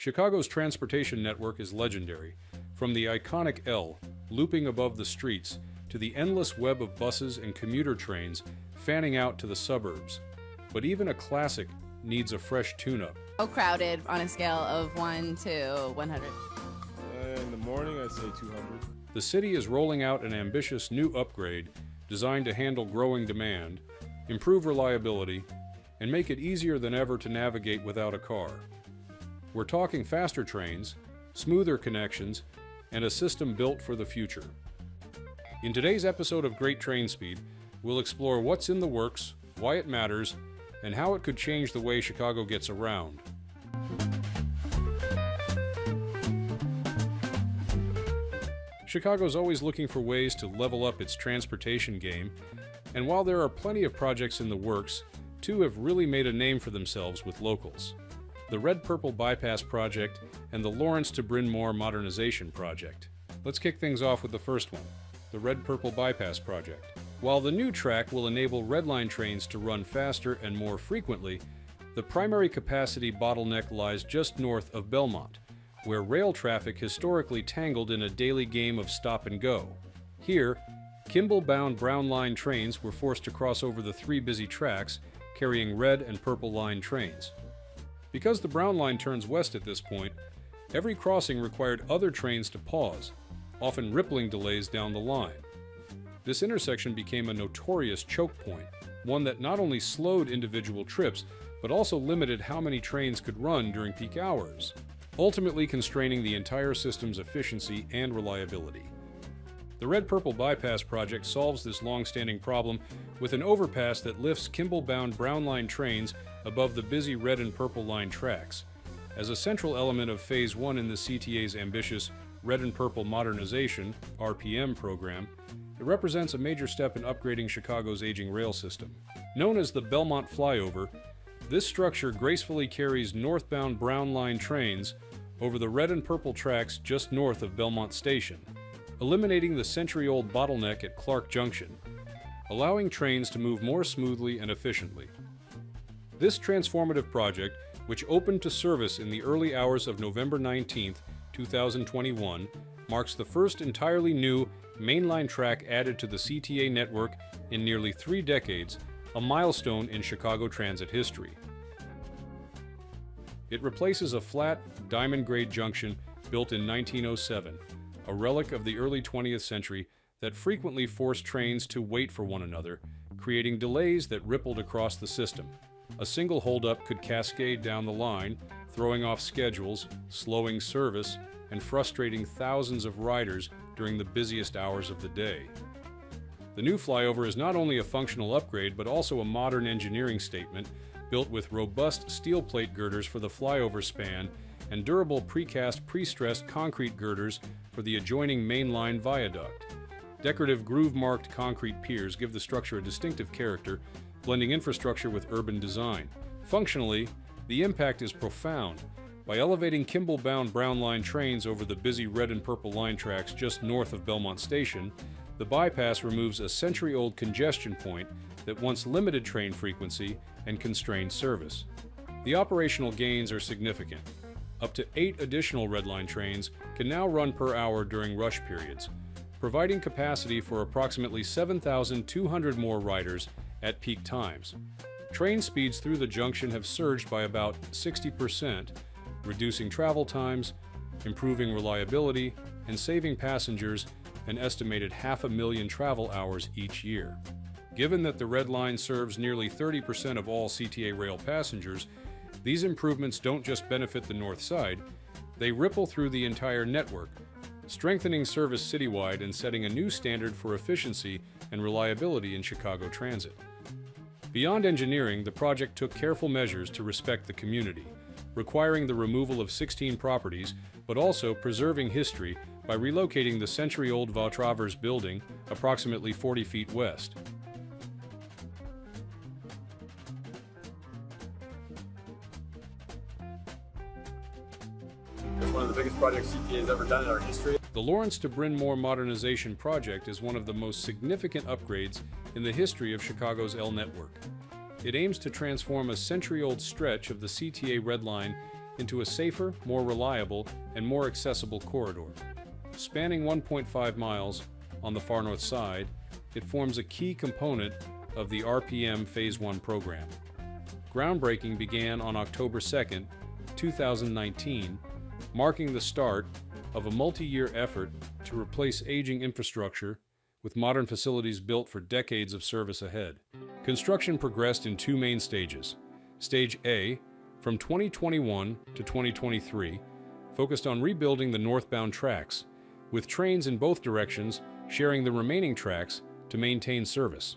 Chicago's transportation network is legendary, from the iconic L, looping above the streets, to the endless web of buses and commuter trains fanning out to the suburbs. But even a classic needs a fresh tune-up. How crowded on a scale of 1 to 100? In the morning, I'd say 200. The city is rolling out an ambitious new upgrade designed to handle growing demand, improve reliability, and make it easier than ever to navigate without a car. We're talking faster trains, smoother connections, and a system built for the future. In today's episode of Great Train Speed, we'll explore what's in the works, why it matters, and how it could change the way Chicago gets around. Chicago's always looking for ways to level up its transportation game, and while there are plenty of projects in the works, two have really made a name for themselves with locals: the Red-Purple Bypass Project and the Lawrence to Bryn Mawr Modernization Project. Let's kick things off with the first one, the Red-Purple Bypass Project. While the new track will enable Red Line trains to run faster and more frequently, the primary capacity bottleneck lies just north of Belmont, where rail traffic historically tangled in a daily game of stop and go. Here, Kimball-bound Brown Line trains were forced to cross over the three busy tracks, carrying Red and Purple Line trains. Because the Brown Line turns west at this point, every crossing required other trains to pause, often rippling delays down the line. This intersection became a notorious choke point, one that not only slowed individual trips, but also limited how many trains could run during peak hours, ultimately constraining the entire system's efficiency and reliability. The Red-Purple Bypass Project solves this long-standing problem with an overpass that lifts Kimball-bound Brown Line trains above the busy Red and Purple Line tracks. As a central element of Phase 1 in the CTA's ambitious Red and Purple Modernization (RPM) program, it represents a major step in upgrading Chicago's aging rail system. Known as the Belmont Flyover, this structure gracefully carries northbound Brown Line trains over the Red and Purple tracks just north of Belmont Station, eliminating the century-old bottleneck at Clark Junction, allowing trains to move more smoothly and efficiently. This transformative project, which opened to service in the early hours of November 19, 2021, marks the first entirely new mainline track added to the CTA network in nearly 3 decades, a milestone in Chicago transit history. It replaces a flat, diamond-grade junction built in 1907, a relic of the early 20th century that frequently forced trains to wait for one another, creating delays that rippled across the system. A single holdup could cascade down the line, throwing off schedules, slowing service, and frustrating thousands of riders during the busiest hours of the day. The new flyover is not only a functional upgrade, but also a modern engineering statement, built with robust steel plate girders for the flyover span and durable precast pre-stressed concrete girders for the adjoining mainline viaduct. Decorative groove-marked concrete piers give the structure a distinctive character, blending infrastructure with urban design. Functionally, the impact is profound. By elevating Kimball-bound Brown Line trains over the busy Red and Purple Line tracks just north of Belmont Station, the bypass removes a century-old congestion point that once limited train frequency and constrained service. The operational gains are significant. Up to 8 additional Red Line trains can now run per hour during rush periods, providing capacity for approximately 7,200 more riders at peak times. Train speeds through the junction have surged by about 60%, reducing travel times, improving reliability, and saving passengers an estimated 500,000 travel hours each year. Given that the Red Line serves nearly 30% of all CTA rail passengers, these improvements don't just benefit the North Side, they ripple through the entire network, strengthening service citywide and setting a new standard for efficiency and reliability in Chicago transit. Beyond engineering, the project took careful measures to respect the community, requiring the removal of 16 properties, but also preserving history by relocating the century-old Vautravers building approximately 40 feet west. It's one of the biggest projects CTA has ever done in our history. The Lawrence to Bryn Mawr Modernization Project is one of the most significant upgrades in the history of Chicago's L network. It aims to transform a century-old stretch of the CTA Red Line into a safer, more reliable, and more accessible corridor. Spanning 1.5 miles on the far north side, it forms a key component of the RPM Phase 1 program. Groundbreaking began on October 2, 2019, marking the start of a multi-year effort to replace aging infrastructure with modern facilities built for decades of service ahead. Construction progressed in two main stages. Stage A, from 2021 to 2023, focused on rebuilding the northbound tracks, with trains in both directions sharing the remaining tracks to maintain service.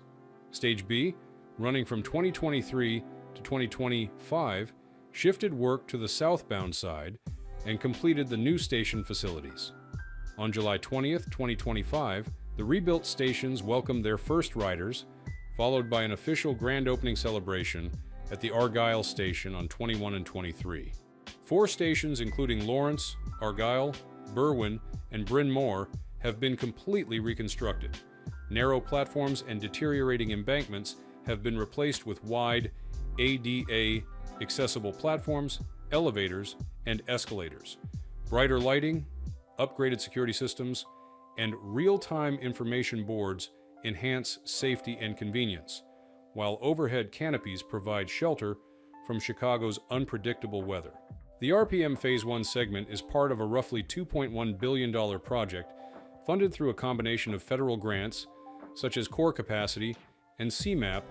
Stage B, running from 2023 to 2025, shifted work to the southbound side and completed the new station facilities. On July 20th, 2025, the rebuilt stations welcomed their first riders, followed by an official grand opening celebration at the Argyle station on 21 and 23. 4 stations, including Lawrence, Argyle, Berwyn, and Bryn Mawr, have been completely reconstructed. Narrow platforms and deteriorating embankments have been replaced with wide, ADA accessible platforms, elevators, and escalators. Brighter lighting, upgraded security systems, and real-time information boards enhance safety and convenience, while overhead canopies provide shelter from Chicago's unpredictable weather. The RPM Phase 1 segment is part of a roughly $2.1 billion project funded through a combination of federal grants, such as Core Capacity and CMAP,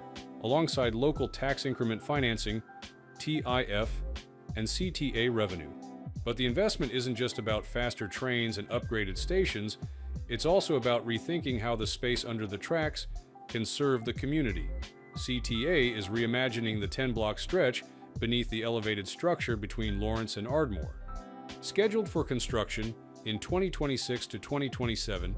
alongside local tax increment financing, TIF, and CTA revenue. But the investment isn't just about faster trains and upgraded stations, it's also about rethinking how the space under the tracks can serve the community. CTA is reimagining the 10-block stretch beneath the elevated structure between Lawrence and Ardmore. Scheduled for construction in 2026 to 2027,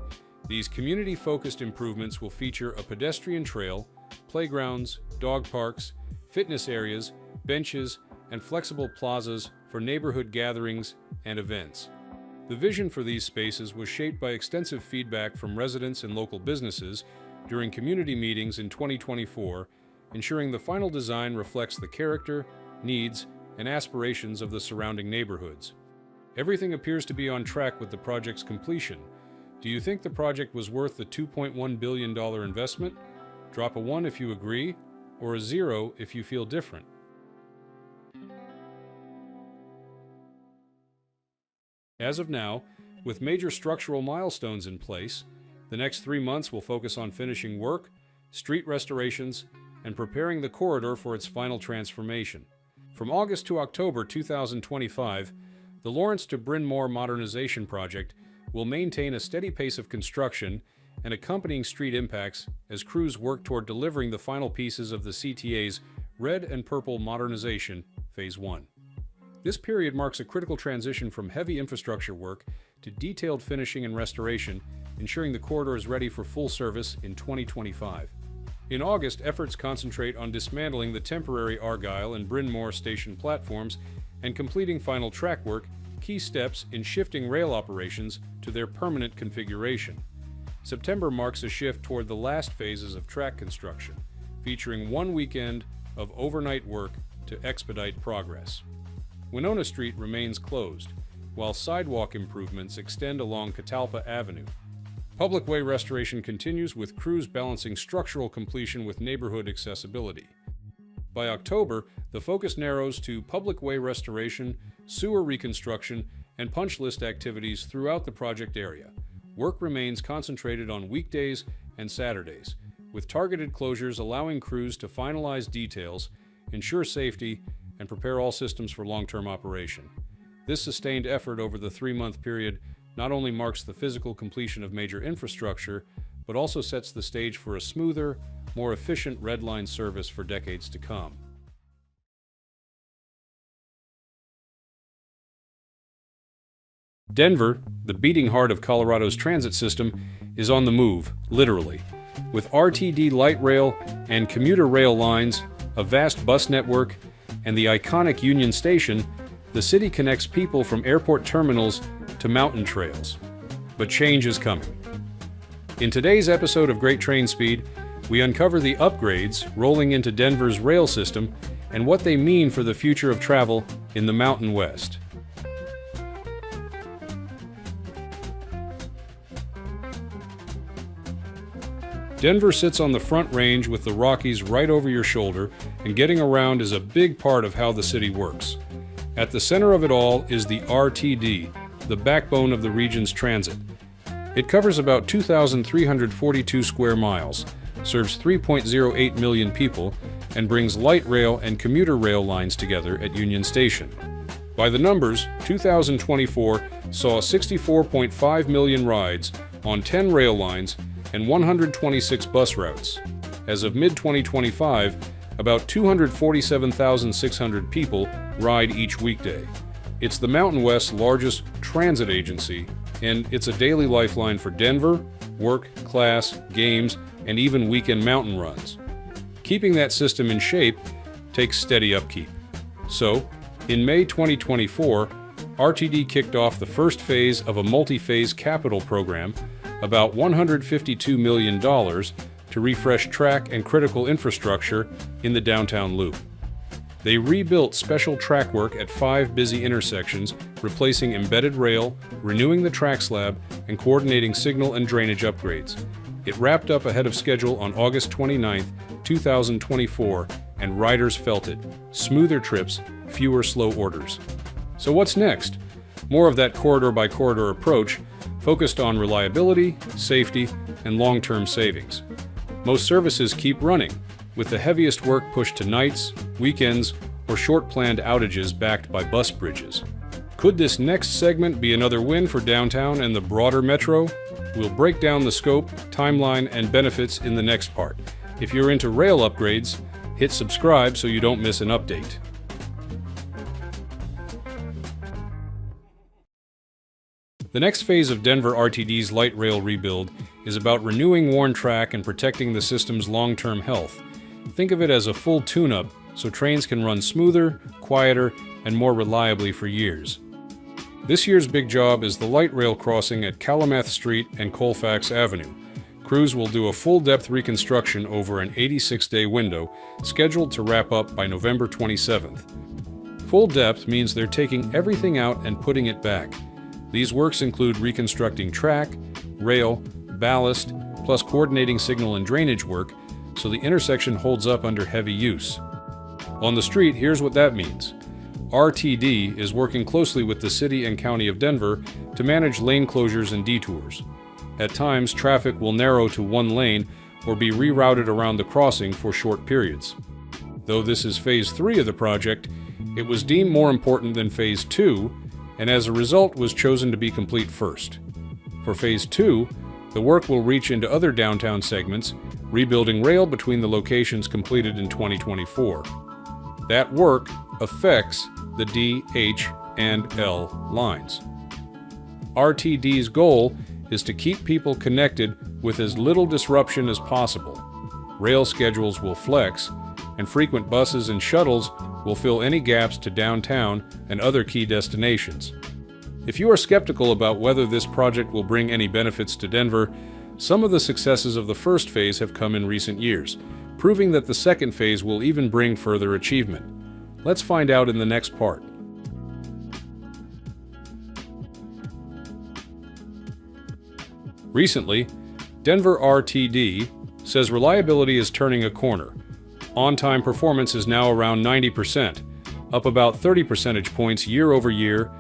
these community-focused improvements will feature a pedestrian trail, playgrounds, dog parks, fitness areas, benches, and flexible plazas for neighborhood gatherings and events. The vision for these spaces was shaped by extensive feedback from residents and local businesses during community meetings in 2024, ensuring the final design reflects the character, needs, and aspirations of the surrounding neighborhoods. Everything appears to be on track with the project's completion. Do you think the project was worth the $2.1 billion investment? Drop a 1 if you agree, or a 0 if you feel different. As of now, with major structural milestones in place, the next 3 months will focus on finishing work, street restorations, and preparing the corridor for its final transformation. From August to October 2025, the Lawrence to Bryn Mawr Modernization project will maintain a steady pace of construction and accompanying street impacts as crews work toward delivering the final pieces of the CTA's Red and Purple Modernization Phase 1. This period marks a critical transition from heavy infrastructure work to detailed finishing and restoration, ensuring the corridor is ready for full service in 2025. In August, efforts concentrate on dismantling the temporary Argyle and Bryn Mawr station platforms and completing final track work, key steps in shifting rail operations to their permanent configuration. September marks a shift toward the last phases of track construction, featuring 1 weekend of overnight work to expedite progress. Winona Street remains closed, while sidewalk improvements extend along Catalpa Avenue. Public way restoration continues with crews balancing structural completion with neighborhood accessibility. By October, the focus narrows to public way restoration, sewer reconstruction, and punch list activities throughout the project area. Work remains concentrated on weekdays and Saturdays, with targeted closures allowing crews to finalize details, ensure safety, and prepare all systems for long-term operation. This sustained effort over the 3-month period not only marks the physical completion of major infrastructure, but also sets the stage for a smoother, more efficient Red Line service for decades to come. Denver, the beating heart of Colorado's transit system, is on the move, literally. With RTD light rail and commuter rail lines, a vast bus network, and the iconic Union Station, the city connects people from airport terminals to mountain trails. But change is coming. In today's episode of Great Train Speed, we uncover the upgrades rolling into Denver's rail system and what they mean for the future of travel in the Mountain West. Denver sits on the Front Range with the Rockies right over your shoulder, and getting around is a big part of how the city works. At the center of it all is the RTD, the backbone of the region's transit. It covers about 2,342 square miles, serves 3.08 million people, and brings light rail and commuter rail lines together at Union Station. By the numbers, 2024 saw 64.5 million rides on 10 rail lines and 126 bus routes. As of mid-2025, about 247,600 people ride each weekday. It's the Mountain West's largest transit agency, and it's a daily lifeline for Denver, work, class, games, and even weekend mountain runs. Keeping that system in shape takes steady upkeep. So, in May 2024, RTD kicked off the first phase of a multi-phase capital program, about $152 million, to refresh track and critical infrastructure in the downtown loop. They rebuilt special track work at 5 busy intersections, replacing embedded rail, renewing the track slab, and coordinating signal and drainage upgrades. It wrapped up ahead of schedule on August 29, 2024, and riders felt it. Smoother trips, fewer slow orders. So what's next? More of that corridor-by-corridor approach, focused on reliability, safety, and long-term savings. Most services keep running, with the heaviest work pushed to nights, weekends, or short-planned outages backed by bus bridges. Could this next segment be another win for downtown and the broader metro? We'll break down the scope, timeline, and benefits in the next part. If you're into rail upgrades, hit subscribe so you don't miss an update. The next phase of Denver RTD's light rail rebuild is about renewing worn track and protecting the system's long-term health. Think of it as a full tune-up so trains can run smoother, quieter, and more reliably for years. This year's big job is the light rail crossing at Calumet Street and Colfax Avenue. Crews will do a full-depth reconstruction over an 86-day window, scheduled to wrap up by November 27th. Full depth means they're taking everything out and putting it back. These works include reconstructing track, rail, ballast, plus coordinating signal and drainage work, so the intersection holds up under heavy use. On the street, here's what that means. RTD is working closely with the City and County of Denver to manage lane closures and detours. At times, traffic will narrow to one lane or be rerouted around the crossing for short periods. Though this is Phase 3 of the project, it was deemed more important than Phase 2, and as a result was chosen to be complete first. For Phase 2, the work will reach into other downtown segments, rebuilding rail between the locations completed in 2024. That work affects the D, H, and L lines. RTD's goal is to keep people connected with as little disruption as possible. Rail schedules will flex, and frequent buses and shuttles will fill any gaps to downtown and other key destinations. If you are skeptical about whether this project will bring any benefits to Denver, some of the successes of the first phase have come in recent years, proving that the second phase will even bring further achievement. Let's find out in the next part. Recently, Denver RTD says reliability is turning a corner. On-time performance is now around 90%, up about 30 percentage points year over year,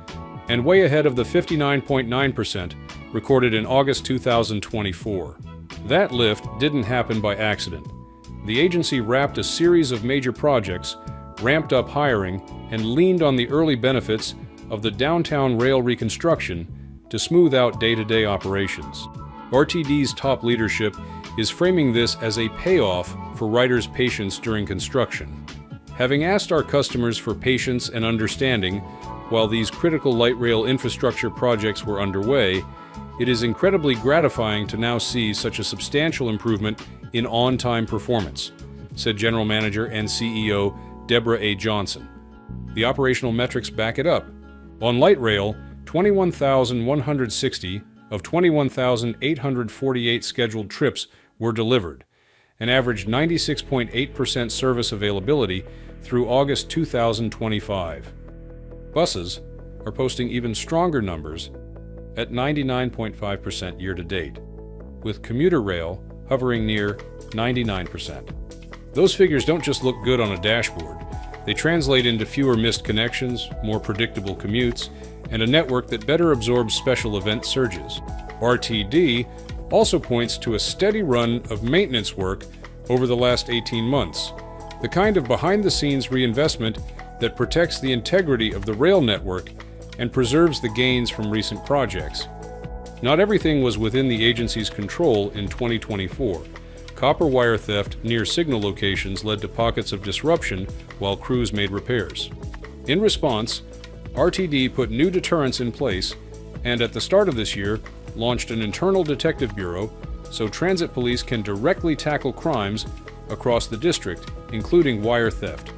and way ahead of the 59.9% recorded in August 2024. That lift didn't happen by accident. The agency wrapped a series of major projects, ramped up hiring, and leaned on the early benefits of the downtown rail reconstruction to smooth out day-to-day operations. RTD's top leadership is framing this as a payoff for riders' patience during construction. Having asked our customers for patience and understanding while these critical light rail infrastructure projects were underway, it is incredibly gratifying to now see such a substantial improvement in on-time performance, said General Manager and CEO Deborah A. Johnson. The operational metrics back it up. On light rail, 21,160 of 21,848 scheduled trips were delivered, and averaged 96.8% service availability through August 2025. Buses are posting even stronger numbers at 99.5% year-to-date, with commuter rail hovering near 99%. Those figures don't just look good on a dashboard. They translate into fewer missed connections, more predictable commutes, and a network that better absorbs special event surges. RTD also points to a steady run of maintenance work over the last 18 months, the kind of behind-the-scenes reinvestment that protects the integrity of the rail network and preserves the gains from recent projects. Not everything was within the agency's control in 2024. Copper wire theft near signal locations led to pockets of disruption while crews made repairs. In response, RTD put new deterrents in place and at the start of this year launched an internal detective bureau so transit police can directly tackle crimes across the district, including wire theft.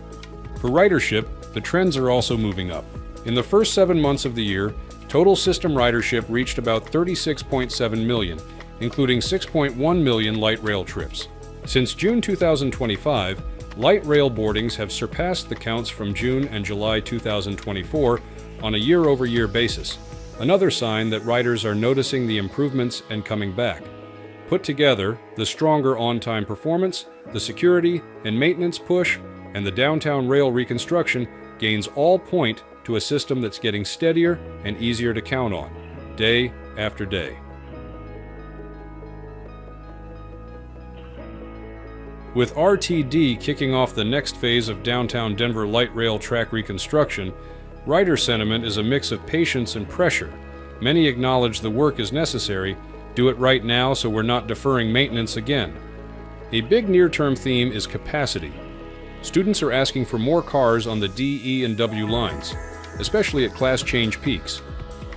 For ridership, the trends are also moving up. In the first 7 months of the year, total system ridership reached about 36.7 million, including 6.1 million light rail trips. Since June 2025, light rail boardings have surpassed the counts from June and July 2024 on a year-over-year basis, another sign that riders are noticing the improvements and coming back. Put together, the stronger on-time performance, the security and maintenance push, and the downtown rail reconstruction gains all point to a system that's getting steadier and easier to count on, day after day. With RTD kicking off the next phase of downtown Denver light rail track reconstruction, rider sentiment is a mix of patience and pressure. Many acknowledge the work is necessary, do it right now so we're not deferring maintenance again. A big near-term theme is capacity. Students are asking for more cars on the D, E, and W lines, especially at class change peaks.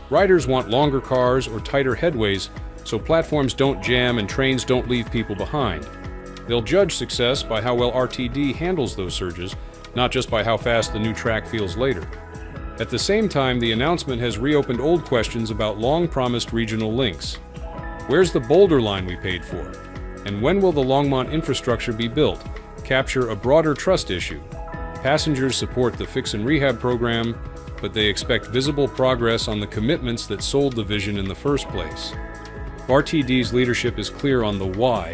Riders want longer cars or tighter headways so platforms don't jam and trains don't leave people behind. They'll judge success by how well RTD handles those surges, not just by how fast the new track feels later. At the same time, the announcement has reopened old questions about long-promised regional links. Where's the Boulder line we paid for? And when will the Longmont infrastructure be built? Capture a broader trust issue. Passengers support the fix and rehab program, but they expect visible progress on the commitments that sold the vision in the first place. RTD's leadership is clear on the why.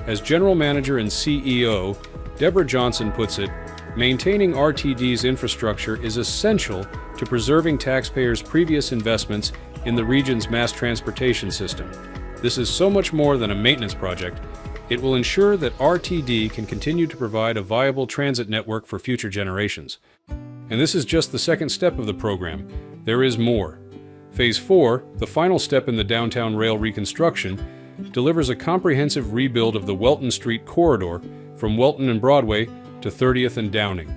As General Manager and CEO, Deborah Johnson puts it, maintaining RTD's infrastructure is essential to preserving taxpayers' previous investments in the region's mass transportation system. This is so much more than a maintenance project. It will ensure that RTD can continue to provide a viable transit network for future generations. And this is just the second step of the program. There is more. Phase 4, the final step in the downtown rail reconstruction, delivers a comprehensive rebuild of the Welton Street corridor from Welton and Broadway to 30th and Downing.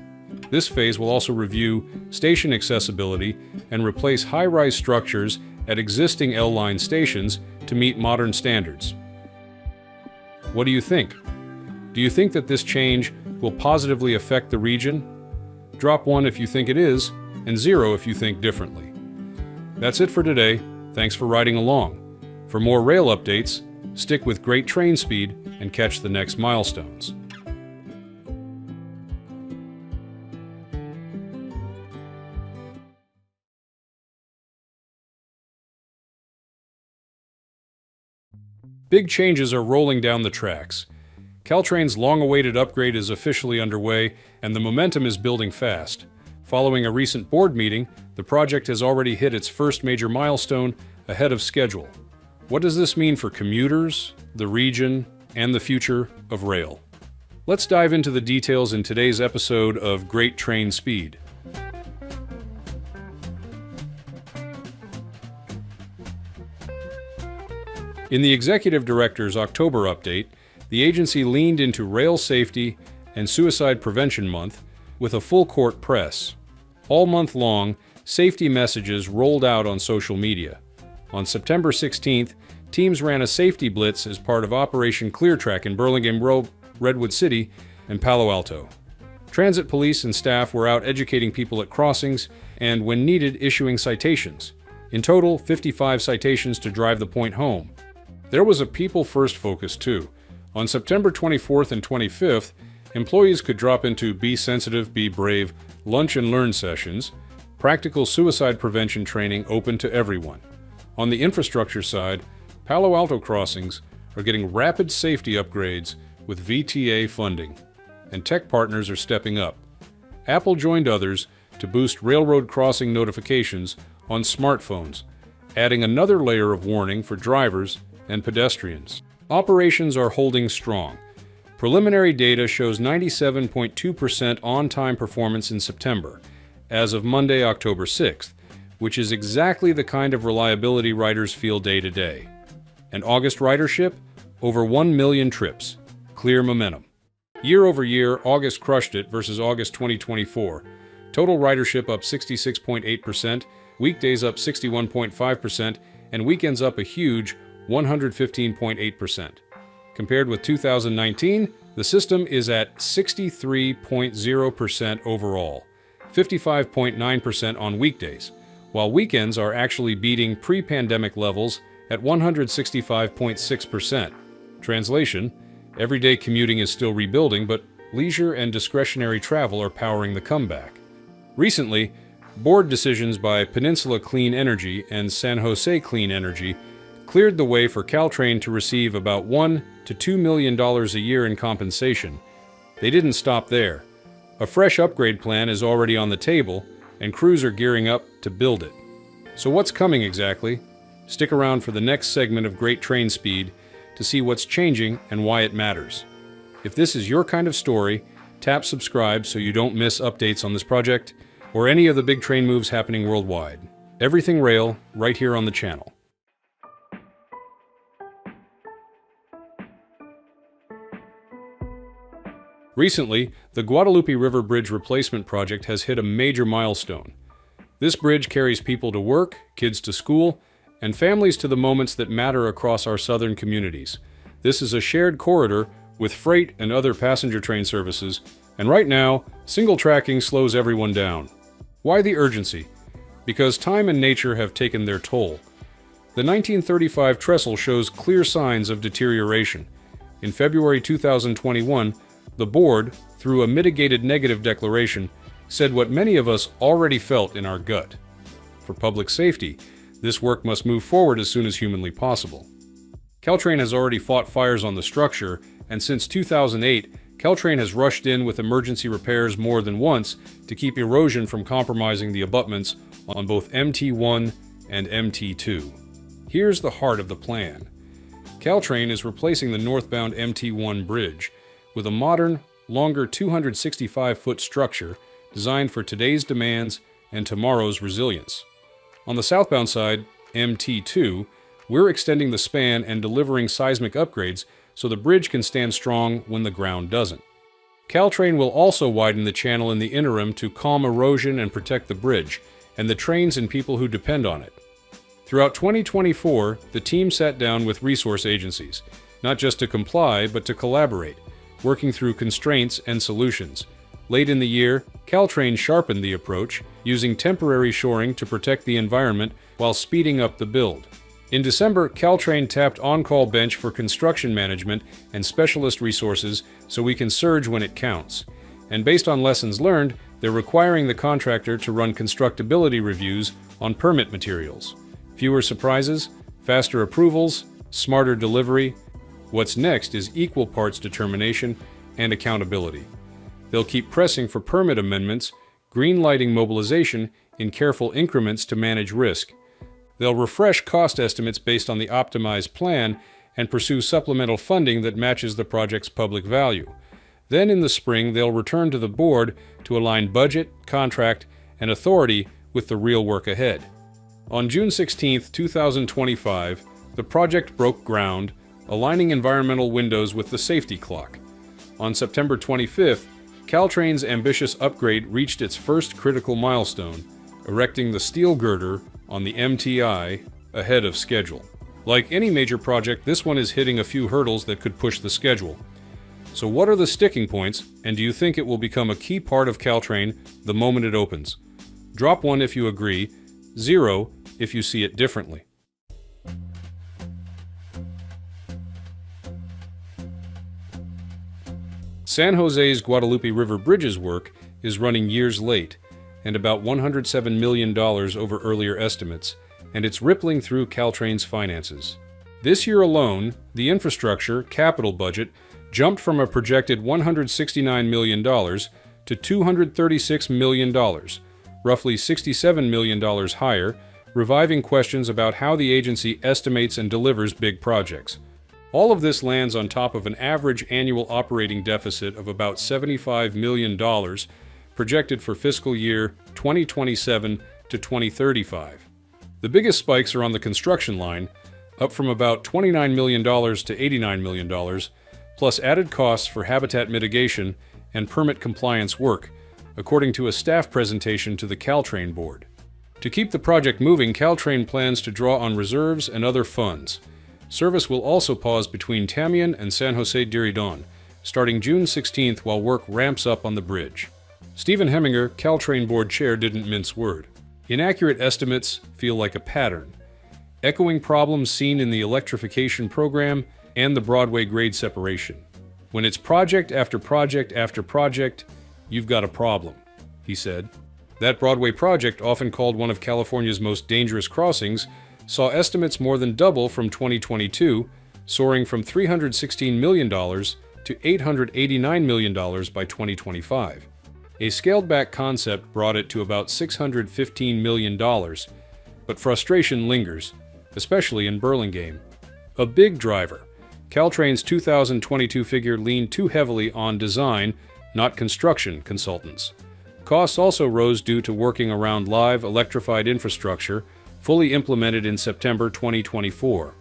This phase will also review station accessibility and replace high-rise structures at existing L-line stations to meet modern standards. What do you think? Do you think that this change will positively affect the region? Drop 1 if you think it is, and 0 if you think differently. That's it for today. Thanks for riding along. For more rail updates, stick with great train speed and catch the next milestones. Big changes are rolling down the tracks. Caltrain's long-awaited upgrade is officially underway, and the momentum is building fast. Following a recent board meeting, the project has already hit its first major milestone ahead of schedule. What does this mean for commuters, the region, and the future of rail? Let's dive into the details in today's episode of Great Train Speed. In the Executive Director's October update, the agency leaned into Rail Safety and Suicide Prevention Month with a full-court press. All month long, safety messages rolled out on social media. On September 16th, teams ran a safety blitz as part of Operation ClearTrack in Burlingame Road, Redwood City, and Palo Alto. Transit police and staff were out educating people at crossings and, when needed, issuing citations. In total, 55 citations to drive the point home. There was a people-first focus, too. On September 24th and 25th, employees could drop into Be Sensitive, Be Brave lunch and learn sessions, practical suicide prevention training open to everyone. On the infrastructure side, Palo Alto crossings are getting rapid safety upgrades with VTA funding, and tech partners are stepping up. Apple joined others to boost railroad crossing notifications on smartphones, adding another layer of warning for drivers and pedestrians. Operations are holding strong. Preliminary data shows 97.2% on-time performance in September, as of Monday, October 6th, which is exactly the kind of reliability riders feel day to day. And August ridership? Over 1 million trips. Clear momentum. Year over year, August crushed it versus August 2024. Total ridership up 66.8%, weekdays up 61.5%, and weekends up a huge 115.8%. Compared with 2019, the system is at 63.0% overall, 55.9% on weekdays, while weekends are actually beating pre-pandemic levels at 165.6%. Translation: everyday commuting is still rebuilding, but leisure and discretionary travel are powering the comeback. Recently, board decisions by Peninsula Clean Energy and San Jose Clean Energy cleared the way for Caltrain to receive about $1 to $2 million a year in compensation. They didn't stop there. A fresh upgrade plan is already on the table, and crews are gearing up to build it. So what's coming exactly? Stick around for the next segment of Great Train Speed to see what's changing and why it matters. If this is your kind of story, tap subscribe so you don't miss updates on this project or any of the big train moves happening worldwide. Everything Rail, right here on the channel. Recently, the Guadalupe River Bridge replacement project has hit a major milestone. This bridge carries people to work, kids to school, and families to the moments that matter across our southern communities. This is a shared corridor with freight and other passenger train services, and right now, single tracking slows everyone down. Why the urgency? Because time and nature have taken their toll. The 1935 trestle shows clear signs of deterioration. In February 2021, the board, through a mitigated negative declaration, said what many of us already felt in our gut. For public safety, this work must move forward as soon as humanly possible. Caltrain has already fought fires on the structure, and since 2008, Caltrain has rushed in with emergency repairs more than once to keep erosion from compromising the abutments on both MT1 and MT2. Here's the heart of the plan. Caltrain is replacing the northbound MT1 bridge with a modern, longer 265-foot structure designed for today's demands and tomorrow's resilience. On the southbound side, MT2, we're extending the span and delivering seismic upgrades so the bridge can stand strong when the ground doesn't. Caltrain will also widen the channel in the interim to calm erosion and protect the bridge, and the trains and people who depend on it. Throughout 2024, the team sat down with resource agencies, not just to comply, but to collaborate, working through constraints and solutions. Late in the year, Caltrain sharpened the approach, using temporary shoring to protect the environment while speeding up the build. In December, Caltrain tapped On-Call Bench for construction management and specialist resources so we can surge when it counts. And based on lessons learned, they're requiring the contractor to run constructability reviews on permit materials. Fewer surprises, faster approvals, smarter delivery. What's next is equal parts determination and accountability. They'll keep pressing for permit amendments, green-lighting mobilization in careful increments to manage risk. They'll refresh cost estimates based on the optimized plan and pursue supplemental funding that matches the project's public value. Then in the spring, they'll return to the board to align budget, contract, and authority with the real work ahead. On June 16, 2025, the project broke ground, aligning environmental windows with the safety clock. On September 25th, Caltrain's ambitious upgrade reached its first critical milestone, erecting the steel girder on the MTI ahead of schedule. Like any major project, this one is hitting a few hurdles that could push the schedule. So what are the sticking points, and do you think it will become a key part of Caltrain the moment it opens? Drop 1 if you agree, 0 if you see it differently. San Jose's Guadalupe River Bridges work is running years late, and about $107 million over earlier estimates, and it's rippling through Caltrain's finances. This year alone, the infrastructure capital budget jumped from a projected $169 million to $236 million, roughly $67 million higher, reviving questions about how the agency estimates and delivers big projects. All of this lands on top of an average annual operating deficit of about $75 million projected for fiscal year 2027 to 2035. The biggest spikes are on the construction line, up from about $29 million to $89 million, plus added costs for habitat mitigation and permit compliance work, according to a staff presentation to the Caltrain board. To keep the project moving, Caltrain plans to draw on reserves and other funds. Service will also pause between Tamian and San Jose Diridon, starting June 16th while work ramps up on the bridge. Stephen Heminger, Caltrain board chair, didn't mince word. Inaccurate estimates feel like a pattern, echoing problems seen in the electrification program and the Broadway grade separation. When it's project after project after project, you've got a problem, he said. That Broadway project, often called one of California's most dangerous crossings, saw estimates more than double from 2022, soaring from $316 million to $889 million by 2025. A scaled-back concept brought it to about $615 million, but frustration lingers, especially in Burlingame. A big driver, Caltrain's 2022 figure leaned too heavily on design, not construction consultants. Costs also rose due to working around live electrified infrastructure, fully implemented in September 2024.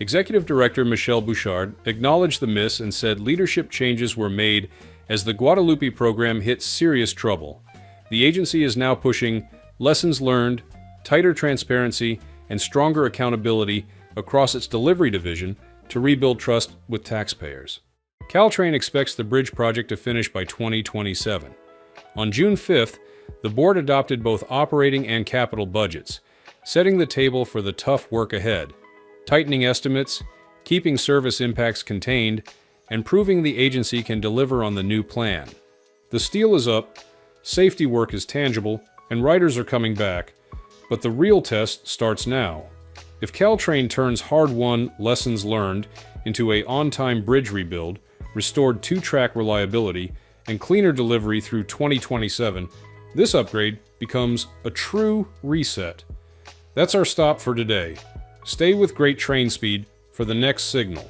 Executive Director Michelle Bouchard acknowledged the miss and said leadership changes were made as the Guadalupe program hit serious trouble. The agency is now pushing lessons learned, tighter transparency, and stronger accountability across its delivery division to rebuild trust with taxpayers. Caltrain expects the bridge project to finish by 2027. On June 5th, the board adopted both operating and capital budgets, setting the table for the tough work ahead, tightening estimates, keeping service impacts contained, and proving the agency can deliver on the new plan. The steel is up, safety work is tangible, and riders are coming back, but the real test starts now. If Caltrain turns hard-won lessons learned into a on-time bridge rebuild, restored two-track reliability, and cleaner delivery through 2027, this upgrade becomes a true reset. That's our stop for today. Stay with great train speed for the next signal.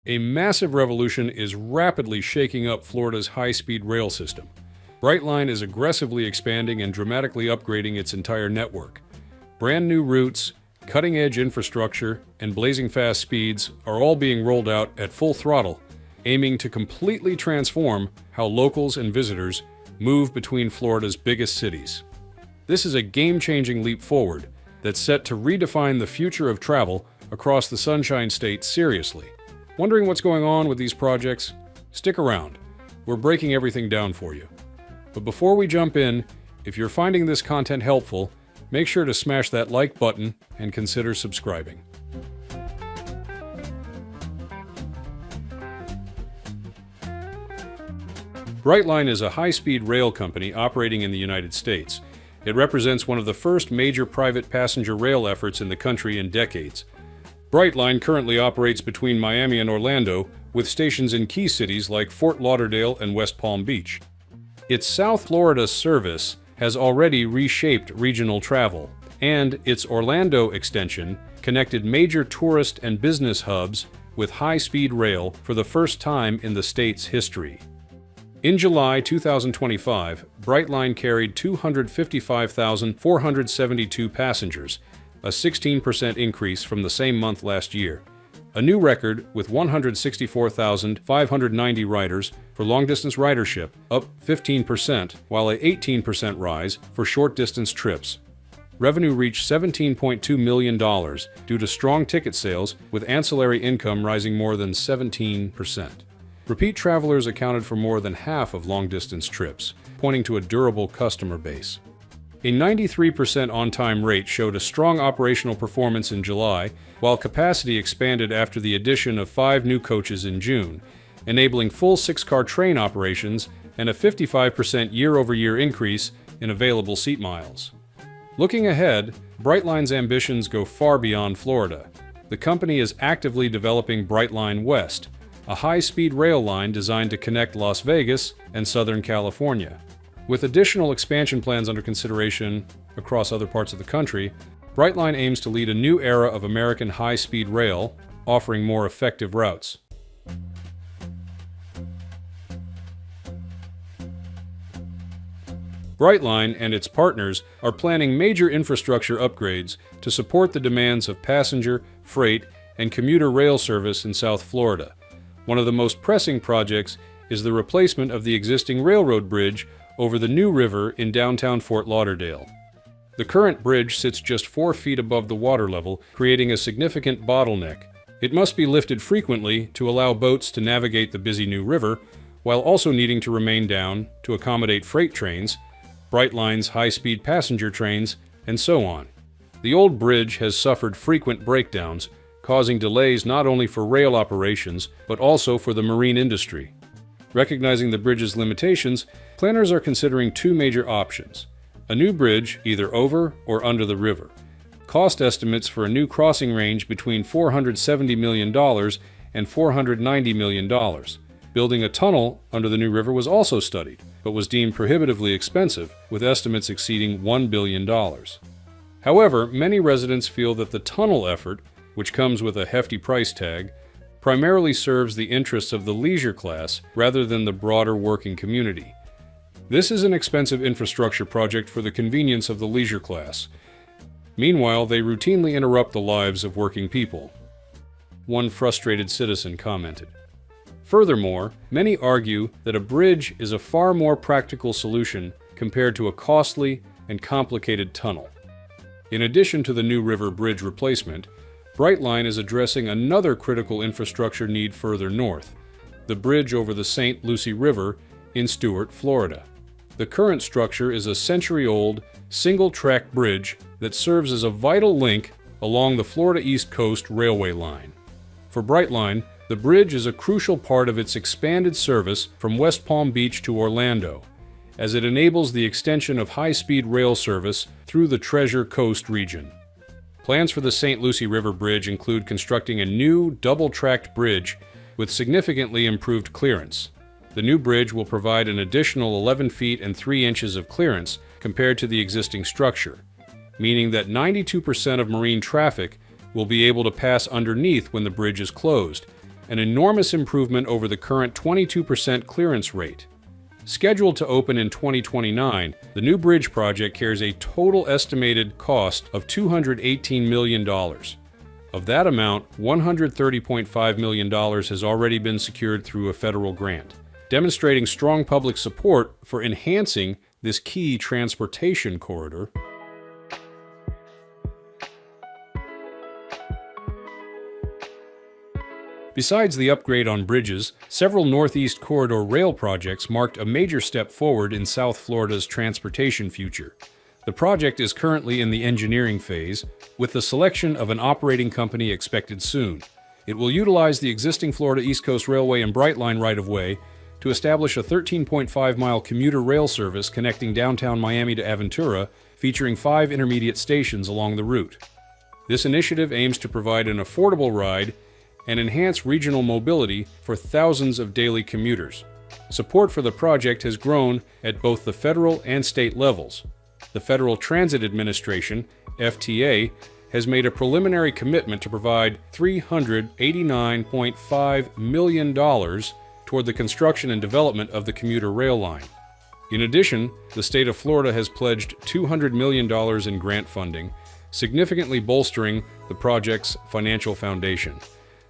A massive revolution is rapidly shaking up Florida's high-speed rail system. Brightline is aggressively expanding and dramatically upgrading its entire network. Brand new routes, cutting-edge infrastructure, and blazing fast speeds are all being rolled out at full throttle, aiming to completely transform how locals and visitors move between Florida's biggest cities. This is a game-changing leap forward that's set to redefine the future of travel across the Sunshine State seriously. Wondering what's going on with these projects? Stick around. We're breaking everything down for you. But before we jump in, if you're finding this content helpful, make sure to smash that like button and consider subscribing. Brightline is a high-speed rail company operating in the United States. It represents one of the first major private passenger rail efforts in the country in decades. Brightline currently operates between Miami and Orlando, with stations in key cities like Fort Lauderdale and West Palm Beach. Its South Florida service has already reshaped regional travel, and its Orlando extension connected major tourist and business hubs with high-speed rail for the first time in the state's history. In July 2025, Brightline carried 255,472 passengers, a 16% increase from the same month last year. A new record with 164,590 riders for long-distance ridership, up 15%, while an 18% rise for short-distance trips. Revenue reached $17.2 million due to strong ticket sales, with ancillary income rising more than 17%. Repeat travelers accounted for more than half of long-distance trips, pointing to a durable customer base. A 93% on-time rate showed a strong operational performance in July, while capacity expanded after the addition of 5 new coaches in June, enabling full 6-car train operations and a 55% year-over-year increase in available seat miles. Looking ahead, Brightline's ambitions go far beyond Florida. The company is actively developing Brightline West, a high-speed rail line designed to connect Las Vegas and Southern California. With additional expansion plans under consideration across other parts of the country, Brightline aims to lead a new era of American high-speed rail, offering more effective routes. Brightline and its partners are planning major infrastructure upgrades to support the demands of passenger, freight, and commuter rail service in South Florida. One of the most pressing projects is the replacement of the existing railroad bridge over the New River in downtown Fort Lauderdale. The current bridge sits just 4 feet above the water level, creating a significant bottleneck. It must be lifted frequently to allow boats to navigate the busy New River, while also needing to remain down to accommodate freight trains, Brightline's high-speed passenger trains, and so on. The old bridge has suffered frequent breakdowns, causing delays not only for rail operations, but also for the marine industry. Recognizing the bridge's limitations, planners are considering 2 major options: a new bridge either over or under the river. Cost estimates for a new crossing range between $470 million and $490 million. Building a tunnel under the New River was also studied, but was deemed prohibitively expensive, with estimates exceeding $1 billion. However, many residents feel that the tunnel effort, which comes with a hefty price tag, primarily serves the interests of the leisure class rather than the broader working community. This is an expensive infrastructure project for the convenience of the leisure class. Meanwhile, they routinely interrupt the lives of working people, one frustrated citizen commented. Furthermore, many argue that a bridge is a far more practical solution compared to a costly and complicated tunnel. In addition to the New River Bridge replacement, Brightline is addressing another critical infrastructure need further north, the bridge over the St. Lucie River in Stuart, Florida. The current structure is a century-old, single-track bridge that serves as a vital link along the Florida East Coast Railway line. For Brightline, the bridge is a crucial part of its expanded service from West Palm Beach to Orlando, as it enables the extension of high-speed rail service through the Treasure Coast region. Plans for the St. Lucie River Bridge include constructing a new double-tracked bridge with significantly improved clearance. The new bridge will provide an additional 11 feet and 3 inches of clearance compared to the existing structure, meaning that 92% of marine traffic will be able to pass underneath when the bridge is closed, an enormous improvement over the current 22% clearance rate. Scheduled to open in 2029, the new bridge project carries a total estimated cost of $218 million. Of that amount, $130.5 million has already been secured through a federal grant, demonstrating strong public support for enhancing this key transportation corridor. Besides the upgrade on bridges, several Northeast Corridor rail projects marked a major step forward in South Florida's transportation future. The project is currently in the engineering phase, with the selection of an operating company expected soon. It will utilize the existing Florida East Coast Railway and Brightline right-of-way to establish a 13.5-mile commuter rail service connecting downtown Miami to Aventura, featuring 5 intermediate stations along the route. This initiative aims to provide an affordable ride and enhance regional mobility for thousands of daily commuters. Support for the project has grown at both the federal and state levels. The Federal Transit Administration, FTA, has made a preliminary commitment to provide $389.5 million toward the construction and development of the commuter rail line. In addition, the state of Florida has pledged $200 million in grant funding, significantly bolstering the project's financial foundation.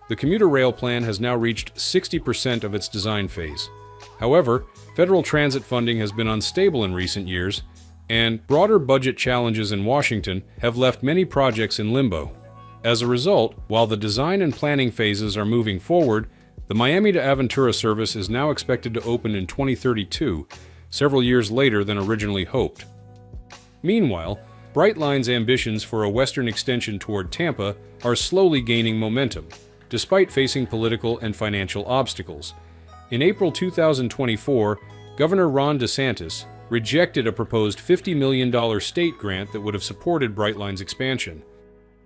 The commuter rail plan has now reached 60% of its design phase. However, federal transit funding has been unstable in recent years, and broader budget challenges in Washington have left many projects in limbo. As a result, while the design and planning phases are moving forward, the Miami to Aventura service is now expected to open in 2032, several years later than originally hoped. Meanwhile, Brightline's ambitions for a western extension toward Tampa are slowly gaining momentum, despite facing political and financial obstacles. In April 2024, Governor Ron DeSantis rejected a proposed $50 million state grant that would have supported Brightline's expansion.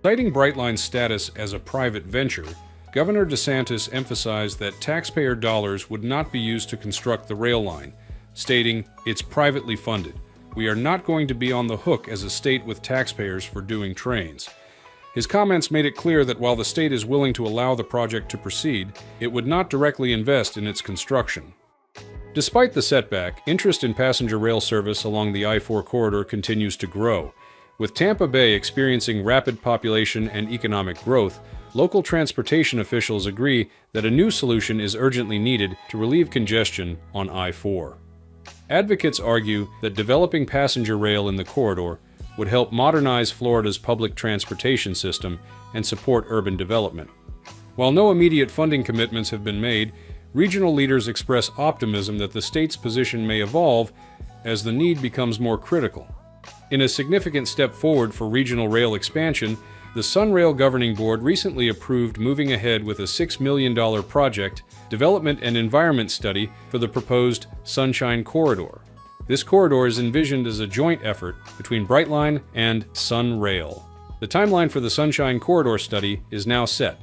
Citing Brightline's status as a private venture, Governor DeSantis emphasized that taxpayer dollars would not be used to construct the rail line, stating, "It's privately funded. We are not going to be on the hook as a state with taxpayers for doing trains." His comments made it clear that while the state is willing to allow the project to proceed, it would not directly invest in its construction. Despite the setback, interest in passenger rail service along the I-4 corridor continues to grow. With Tampa Bay experiencing rapid population and economic growth, local transportation officials agree that a new solution is urgently needed to relieve congestion on I-4. Advocates argue that developing passenger rail in the corridor would help modernize Florida's public transportation system and support urban development. While no immediate funding commitments have been made, regional leaders express optimism that the state's position may evolve as the need becomes more critical. In a significant step forward for regional rail expansion, the SunRail Governing Board recently approved moving ahead with a $6 million project, development and environment study for the proposed Sunshine Corridor. This corridor is envisioned as a joint effort between Brightline and SunRail. The timeline for the Sunshine Corridor study is now set.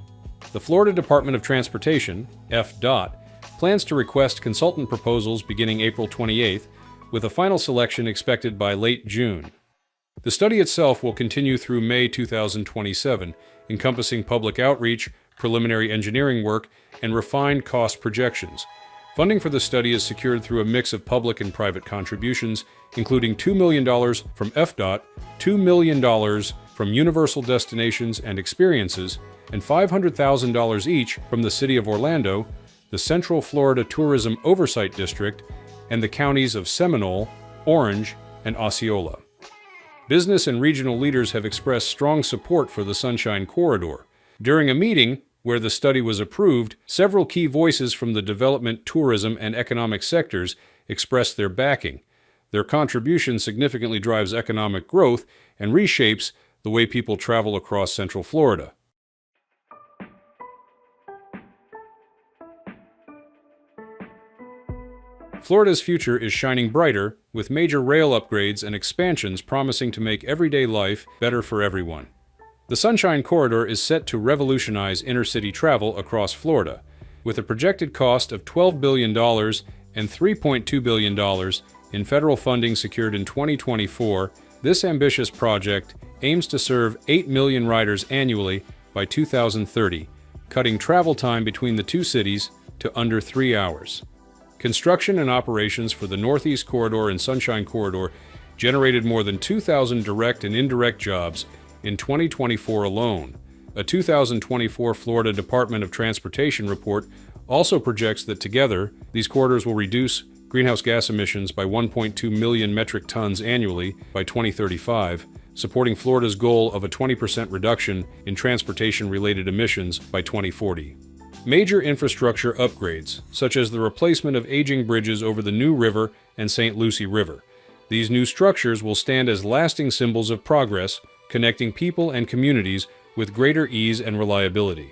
The Florida Department of Transportation, FDOT, plans to request consultant proposals beginning April 28th, with a final selection expected by late June. The study itself will continue through May 2027, encompassing public outreach, preliminary engineering work, and refined cost projections. Funding for the study is secured through a mix of public and private contributions, including $2 million from FDOT, $2 million from Universal Destinations and Experiences, and $500,000 each from the City of Orlando, the Central Florida Tourism Oversight District, and the counties of Seminole, Orange, and Osceola. Business and regional leaders have expressed strong support for the Sunshine Corridor. During a meeting where the study was approved, several key voices from the development, tourism, and economic sectors expressed their backing. Their contribution significantly drives economic growth and reshapes the way people travel across Central Florida. Florida's future is shining brighter, with major rail upgrades and expansions promising to make everyday life better for everyone. The Sunshine Corridor is set to revolutionize inner-city travel across Florida. With a projected cost of $12 billion and $3.2 billion in federal funding secured in 2024, this ambitious project aims to serve 8 million riders annually by 2030, cutting travel time between the two cities to under 3 hours. Construction and operations for the Northeast Corridor and Sunshine Corridor generated more than 2,000 direct and indirect jobs in 2024 alone. A 2024 Florida Department of Transportation report also projects that together, these corridors will reduce greenhouse gas emissions by 1.2 million metric tons annually by 2035, supporting Florida's goal of a 20% reduction in transportation-related emissions by 2040. Major infrastructure upgrades, such as the replacement of aging bridges over the New River and St. Lucie River. These new structures will stand as lasting symbols of progress, connecting people and communities with greater ease and reliability.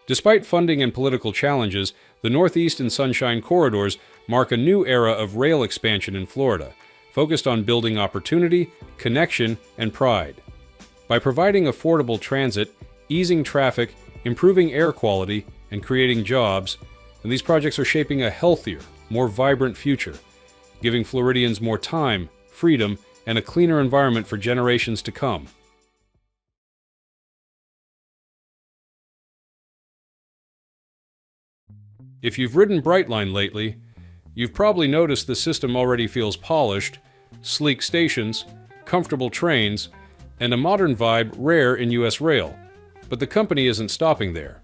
Despite funding and political challenges, the Northeast and Sunshine Corridors mark a new era of rail expansion in Florida, focused on building opportunity, connection, and pride. By providing affordable transit, easing traffic, improving air quality, and creating jobs, and these projects are shaping a healthier, more vibrant future, giving Floridians more time, freedom, and a cleaner environment for generations to come. If you've ridden Brightline lately, you've probably noticed the system already feels polished, sleek stations, comfortable trains, and a modern vibe rare in U.S. rail. But the company isn't stopping there.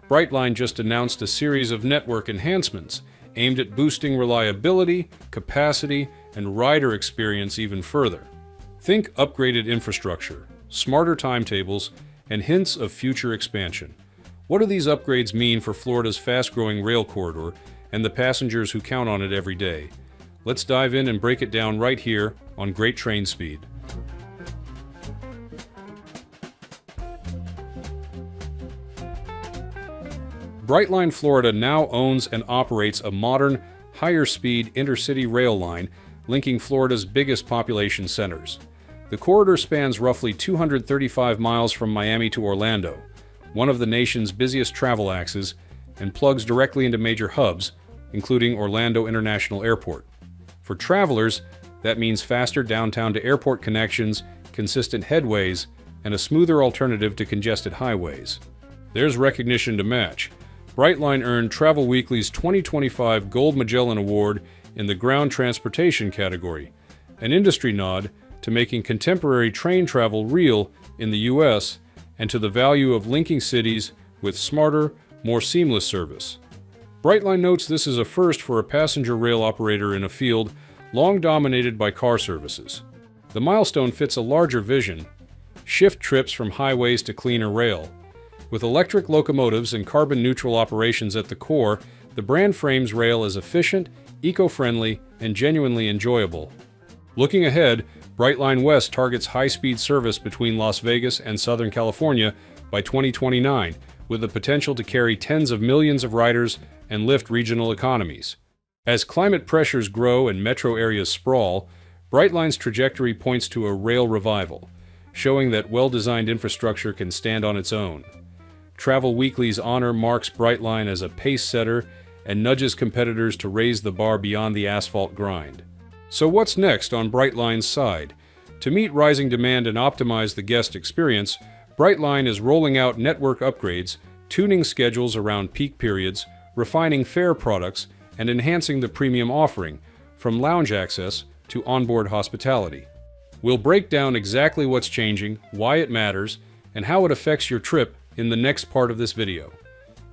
Brightline just announced a series of network enhancements aimed at boosting reliability, capacity, and rider experience even further. Think upgraded infrastructure, smarter timetables, and hints of future expansion. What do these upgrades mean for Florida's fast-growing rail corridor and the passengers who count on it every day? Let's dive in and break it down right here on Great Train Speed. Brightline, Florida now owns and operates a modern, higher-speed intercity rail line linking Florida's biggest population centers. The corridor spans roughly 235 miles from Miami to Orlando, one of the nation's busiest travel axes, and plugs directly into major hubs, including Orlando International Airport. For travelers, that means faster downtown-to-airport connections, consistent headways, and a smoother alternative to congested highways. There's recognition to match. Brightline earned Travel Weekly's 2025 Gold Magellan Award in the ground transportation category, an industry nod to making contemporary train travel real in the U.S. and to the value of linking cities with smarter, more seamless service. Brightline notes this is a first for a passenger rail operator in a field long dominated by car services. The milestone fits a larger vision: shift trips from highways to cleaner rail. With electric locomotives and carbon-neutral operations at the core, the brand frames rail as efficient, eco-friendly, and genuinely enjoyable. Looking ahead, Brightline West targets high-speed service between Las Vegas and Southern California by 2029, with the potential to carry tens of millions of riders and lift regional economies. As climate pressures grow and metro areas sprawl, Brightline's trajectory points to a rail revival, showing that well-designed infrastructure can stand on its own. Travel Weekly's honor marks Brightline as a pace setter and nudges competitors to raise the bar beyond the asphalt grind. So what's next on Brightline's side? To meet rising demand and optimize the guest experience, Brightline is rolling out network upgrades, tuning schedules around peak periods, refining fare products, and enhancing the premium offering, from lounge access to onboard hospitality. We'll break down exactly what's changing, why it matters, and how it affects your trip in the next part of this video.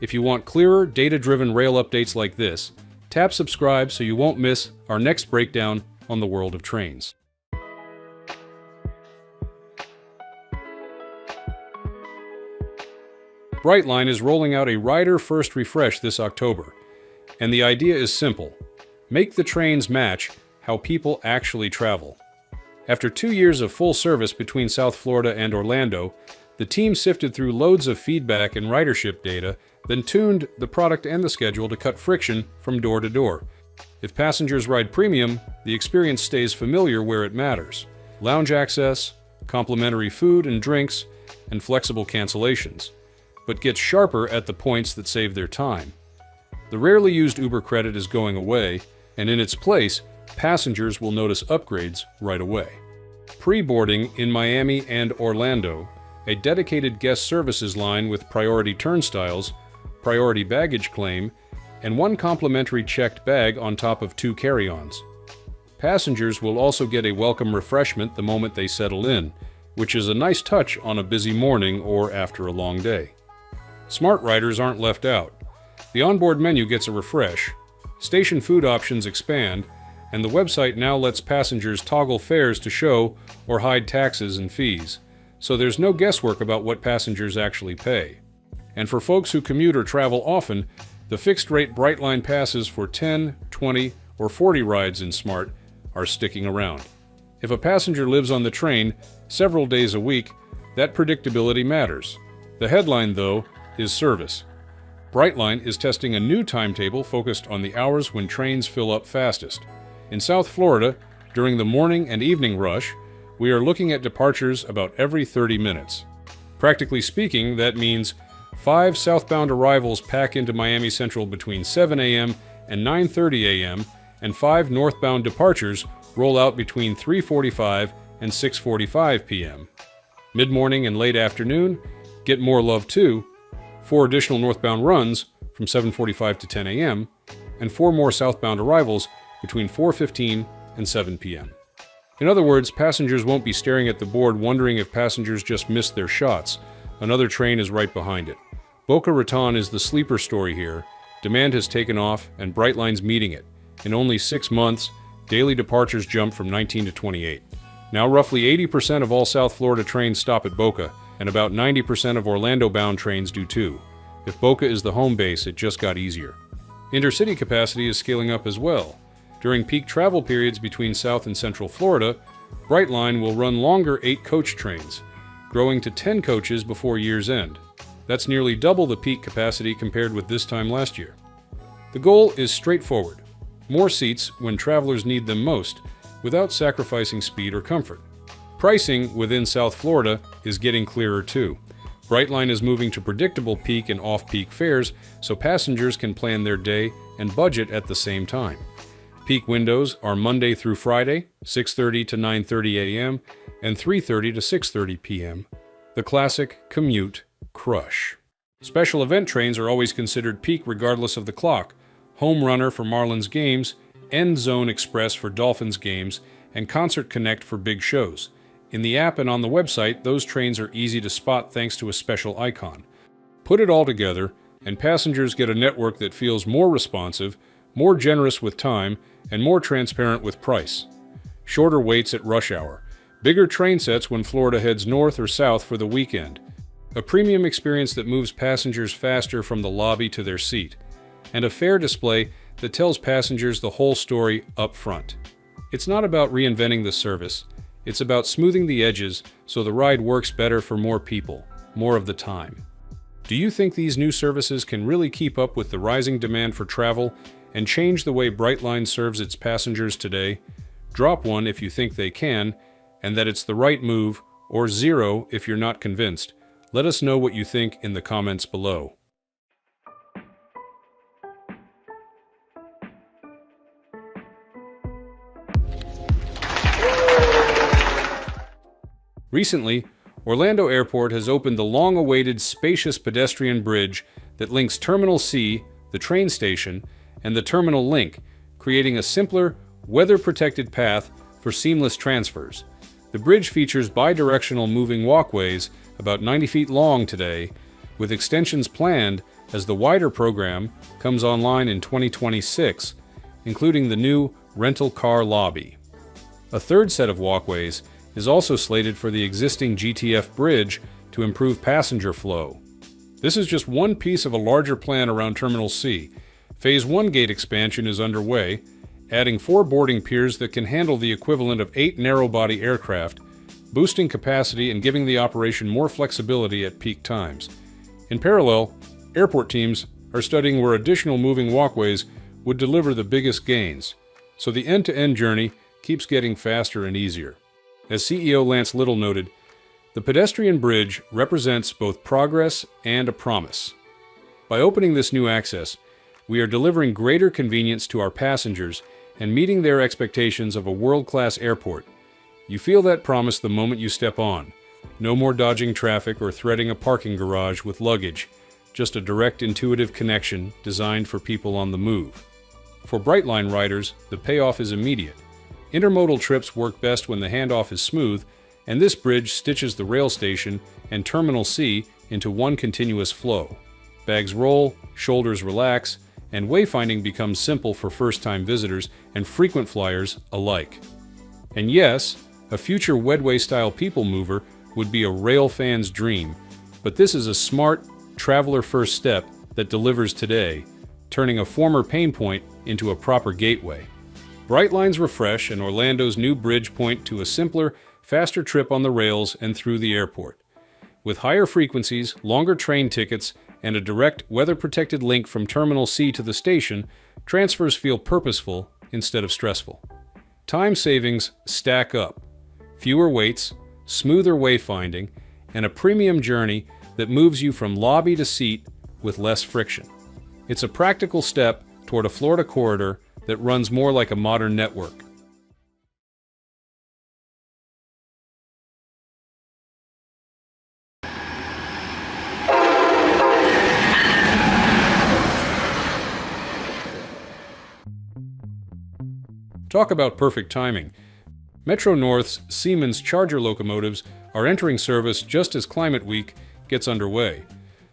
If you want clearer, data-driven rail updates like this, tap subscribe so you won't miss our next breakdown on the world of trains. Brightline is rolling out a rider-first refresh this October, and the idea is simple: make the trains match how people actually travel. After 2 years of full service between South Florida and Orlando, the team sifted through loads of feedback and ridership data, then tuned the product and the schedule to cut friction from door to door. If passengers ride premium, the experience stays familiar where it matters: lounge access, complimentary food and drinks, and flexible cancellations, but gets sharper at the points that save their time. The rarely used Uber credit is going away, and in its place, passengers will notice upgrades right away. Pre-boarding in Miami and Orlando, a dedicated guest services line with priority turnstiles, priority baggage claim, and 1 complimentary checked bag on top of 2 carry-ons. Passengers will also get a welcome refreshment the moment they settle in, which is a nice touch on a busy morning or after a long day. Smart riders aren't left out. The onboard menu gets a refresh, station food options expand, and the website now lets passengers toggle fares to show or hide taxes and fees, so there's no guesswork about what passengers actually pay. And for folks who commute or travel often, the fixed-rate Brightline passes for 10, 20, or 40 rides in Smart are sticking around. If a passenger lives on the train several days a week, that predictability matters. The headline, though, is service. Brightline is testing a new timetable focused on the hours when trains fill up fastest. In South Florida, during the morning and evening rush, we are looking at departures about every 30 minutes. Practically speaking, that means 5 southbound arrivals pack into Miami Central between 7 a.m. and 9:30 a.m., and 5 northbound departures roll out between 3:45 and 6:45 p.m. Mid-morning and late afternoon get more love too: 4 additional northbound runs from 7:45 to 10 a.m., and 4 more southbound arrivals between 4:15 and 7 p.m. In other words, passengers won't be staring at the board wondering if passengers just missed their shots. Another train is right behind it. Boca Raton is the sleeper story here. Demand has taken off, and Brightline's meeting it. In only 6 months, daily departures jumped from 19 to 28. Now roughly 80% of all South Florida trains stop at Boca, and about 90% of Orlando-bound trains do too. If Boca is the home base, it just got easier. Intercity capacity is scaling up as well. During peak travel periods between South and Central Florida, Brightline will run longer 8-coach trains, growing to 10 coaches before year's end. That's nearly double the peak capacity compared with this time last year. The goal is straightforward: more seats when travelers need them most, without sacrificing speed or comfort. Pricing within South Florida is getting clearer too. Brightline is moving to predictable peak and off-peak fares so passengers can plan their day and budget at the same time. Peak windows are Monday through Friday, 6:30 to 9:30 a.m. and 3:30 to 6:30 p.m. The classic commute crush. Special event trains are always considered peak regardless of the clock. Home Runner for Marlins games, End Zone Express for Dolphins games, and Concert Connect for big shows. In the app and on the website, those trains are easy to spot thanks to a special icon. Put it all together, and passengers get a network that feels more responsive, more generous with time, and more transparent with price. Shorter waits at rush hour. Bigger train sets when Florida heads north or south for the weekend. A premium experience that moves passengers faster from the lobby to their seat. And a fare display that tells passengers the whole story up front. It's not about reinventing the service. It's about smoothing the edges so the ride works better for more people, more of the time. Do you think these new services can really keep up with the rising demand for travel and change the way Brightline serves its passengers today? Drop one if you think they can, and that it's the right move, or 0 if you're not convinced. Let us know what you think in the comments below. Recently, Orlando Airport has opened the long-awaited spacious pedestrian bridge that links Terminal C, the train station, and the Terminal Link, creating a simpler, weather-protected path for seamless transfers. The bridge features bidirectional moving walkways, about 90 feet long today, with extensions planned as the wider program comes online in 2026, including the new rental car lobby. A third set of walkways is also slated for the existing GTF bridge to improve passenger flow. This is just one piece of a larger plan around Terminal C. Phase 1 gate expansion is underway, adding 4 boarding piers that can handle the equivalent of 8 narrow-body aircraft, boosting capacity and giving the operation more flexibility at peak times. In parallel, airport teams are studying where additional moving walkways would deliver the biggest gains, so the end-to-end journey keeps getting faster and easier. As CEO Lance Little noted, the pedestrian bridge represents both progress and a promise. By opening this new access, we are delivering greater convenience to our passengers and meeting their expectations of a world-class airport. You feel that promise the moment you step on. No more dodging traffic or threading a parking garage with luggage, just a direct, intuitive connection designed for people on the move. For Brightline riders, the payoff is immediate. Intermodal trips work best when the handoff is smooth, and this bridge stitches the rail station and Terminal C into one continuous flow. Bags roll, shoulders relax, and wayfinding becomes simple for first-time visitors and frequent flyers alike. And yes, a future Wedway-style people mover would be a rail fan's dream, but this is a smart, traveler-first step that delivers today, turning a former pain point into a proper gateway. Brightline's refresh and Orlando's new bridge point to a simpler, faster trip on the rails and through the airport. With higher frequencies, longer train tickets, and a direct, weather-protected link from Terminal C to the station, transfers feel purposeful instead of stressful. Time savings stack up. Fewer waits, smoother wayfinding, and a premium journey that moves you from lobby to seat with less friction. It's a practical step toward a Florida corridor that runs more like a modern network. Talk about perfect timing. Metro North's Siemens Charger locomotives are entering service just as Climate Week gets underway.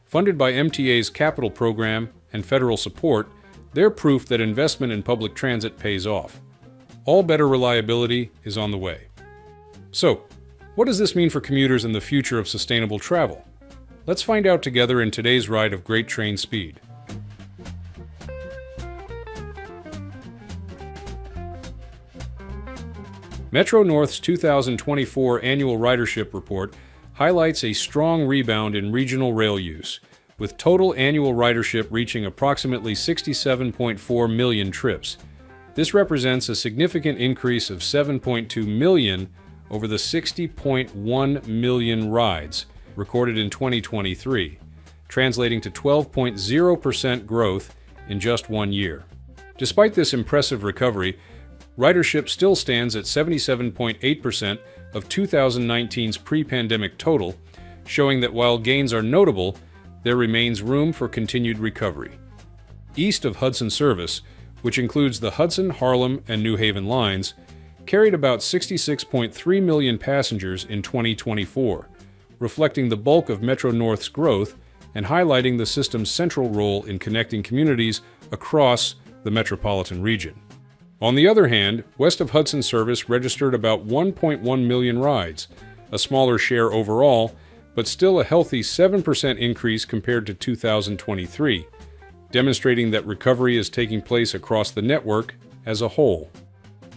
Funded by MTA's capital program and federal support, they're proof that investment in public transit pays off. All better reliability is on the way. So, what does this mean for commuters and the future of sustainable travel? Let's find out together in today's ride of great train speed. Metro-North's 2024 annual ridership report highlights a strong rebound in regional rail use, with total annual ridership reaching approximately 67.4 million trips. This represents a significant increase of 7.2 million over the 60.1 million rides recorded in 2023, translating to 12.0% growth in just 1 year. Despite this impressive recovery, ridership still stands at 77.8% of 2019's pre-pandemic total, showing that while gains are notable, there remains room for continued recovery. East of Hudson service, which includes the Hudson, Harlem, and New Haven lines, carried about 66.3 million passengers in 2024, reflecting the bulk of Metro-North's growth and highlighting the system's central role in connecting communities across the metropolitan region. On the other hand, west of Hudson service registered about 1.1 million rides, a smaller share overall, but still a healthy 7% increase compared to 2023, demonstrating that recovery is taking place across the network as a whole.